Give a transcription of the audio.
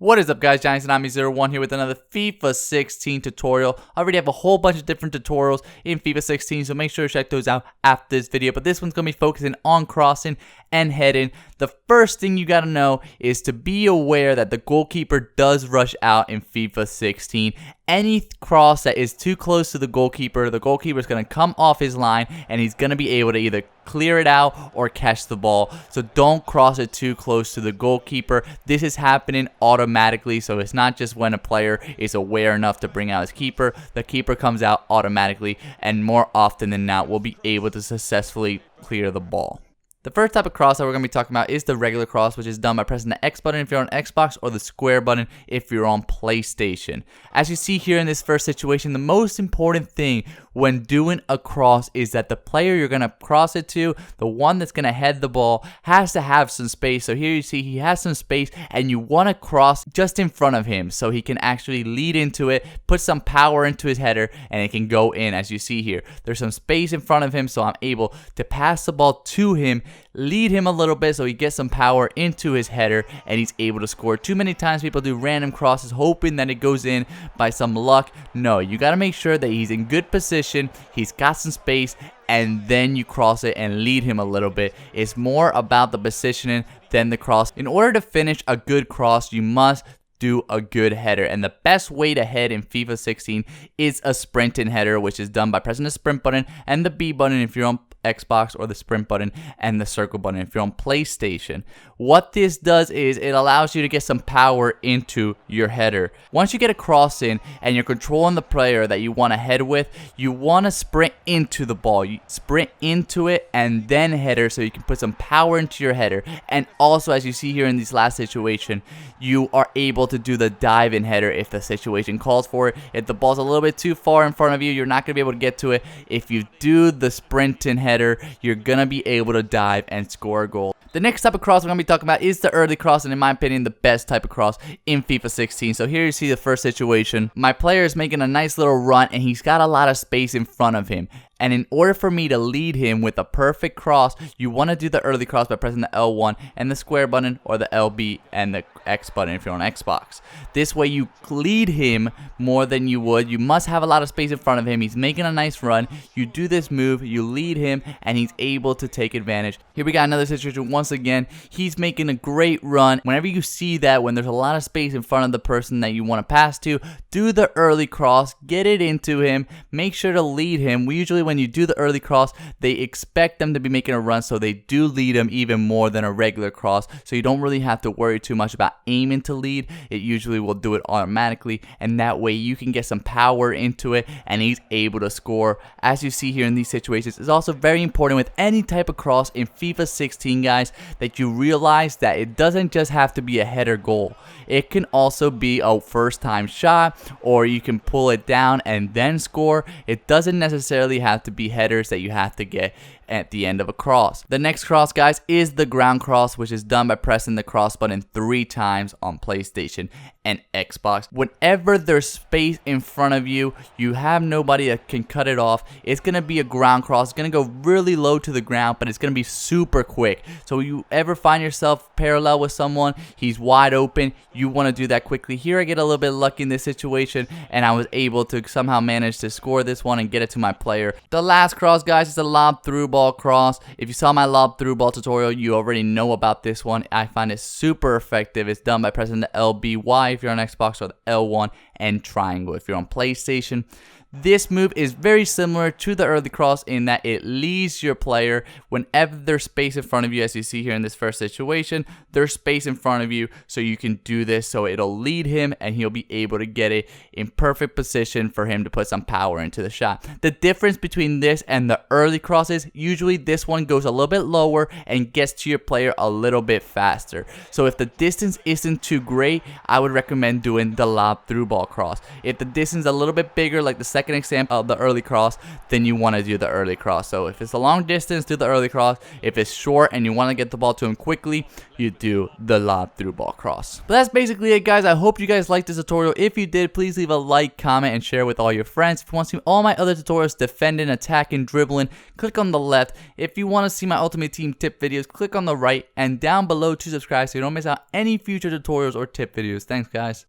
What is up, guys? Johnny01 here with another FIFA 16 tutorial. I already have a whole bunch of different tutorials in FIFA 16, so make sure to check those out after this video. But this one's going to be focusing on crossing and heading. The first thing you got to know is to be aware that the goalkeeper does rush out in FIFA 16. Any cross that is too close to the goalkeeper is going to come off his line and he's going to be able to either clear it out or catch the ball. So don't cross it too close to the goalkeeper. This is happening automatically, so it's not just when a player is aware enough to bring out his keeper. The keeper comes out automatically, and more often than not will be able to successfully clear the ball. The first type of cross that we're going to be talking about is the regular cross, which is done by pressing the X button if you're on Xbox or the square button if you're on PlayStation. As you see here in this first situation, the most important thing when doing a cross is that the player you're going to cross it to, the one that's going to head the ball, has to have some space. So here you see he has some space and you want to cross just in front of him so he can actually lead into it, put some power into his header, and it can go in. As you see here, there's some space in front of him, so I'm able to pass the ball to him, lead him a little bit so he gets some power into his header and he's able to score. Too many times people do random crosses hoping that it goes in by some luck. No, you got to make sure that he's in good position, he's got some space, and then you cross it and lead him a little bit. It's more about the positioning than the cross. In order to finish a good cross, you must do a good header, and the best way to head in FIFA 16 is a sprinting header, which is done by pressing the sprint button and the B button if you're on Xbox, or the sprint button and the circle button if you're on PlayStation. What this does is it allows you to get some power into your header. Once you get a cross in and you're controlling the player that you want to head with, you want to sprint into the ball. You sprint into it and then header so you can put some power into your header. And also, as you see here in this last situation, you are able to do the dive-in header if the situation calls for it. If the ball's a little bit too far in front of you, you're not going to be able to get to it. If you do the sprinting header, you're going to be able to dive and score a goal. The next type of cross we're going to be talking about is the early cross, and in my opinion, the best type of cross in FIFA 16. So here you see the first situation. My player is making a nice little run, and he's got a lot of space in front of him. And in order for me to lead him with a perfect cross, you want to do the early cross by pressing the L1 and the square button, or the LB and the X button if you're on Xbox. This way you lead him more than you would. You must have a lot of space in front of him. He's making a nice run. You do this move, you lead him, and he's able to take advantage. Here we got another situation. Once again, he's making a great run. Whenever you see that, when there's a lot of space in front of the person that you want to pass to, do the early cross, get it into him, make sure to lead him. When you do the early cross, they expect them to be making a run, so they do lead them even more than a regular cross. So you don't really have to worry too much about aiming to lead. It usually will do it automatically, and that way you can get some power into it and he's able to score. As you see here in these situations, it's also very important with any type of cross in FIFA 16, guys, that you realize that it doesn't just have to be a header goal. It can also be a first time shot, or you can pull it down and then score. It doesn't necessarily have to be headers that you have to get at the end of a cross. The next cross, guys, is the ground cross, which is done by pressing the cross button 3 times on PlayStation and Xbox. Whenever there's space in front of you, you have nobody that can cut it off, it's going to be a ground cross. It's going to go really low to the ground, but it's going to be super quick. So you ever find yourself parallel with someone, he's wide open, you want to do that quickly. Here I get a little bit lucky in this situation, and I was able to somehow manage to score this one and get it to my player. The last cross, guys, is a lob through ball cross. If you saw my lob through ball tutorial, you already know about this one. I find it super effective. It's done by pressing the LBY if you're on Xbox, or the L1 and triangle if you're on PlayStation. This move is very similar to the early cross in that it leads your player whenever there's space in front of you. As you see here in this first situation, there's space in front of you, so you can do this, so it'll lead him and he'll be able to get it in perfect position for him to put some power into the shot. The difference between this and the early cross is usually this one goes a little bit lower and gets to your player a little bit faster. So if the distance isn't too great, I would recommend doing the lob through ball cross. If the distance is a little bit bigger, like the second example of the early cross, then you want to do the early cross. So if it's a long distance, do the early cross. If it's short and you want to get the ball to him quickly, you do the lob through ball cross. But that's basically it, guys. I hope you guys liked this tutorial. If you did, please leave a like, comment, and share with all your friends. If you want to see all my other tutorials, defending, attacking, dribbling, click on the left. If you want to see my Ultimate Team tip videos, click on the right, and down below to subscribe so you don't miss out any future tutorials or tip videos. Thanks, guys.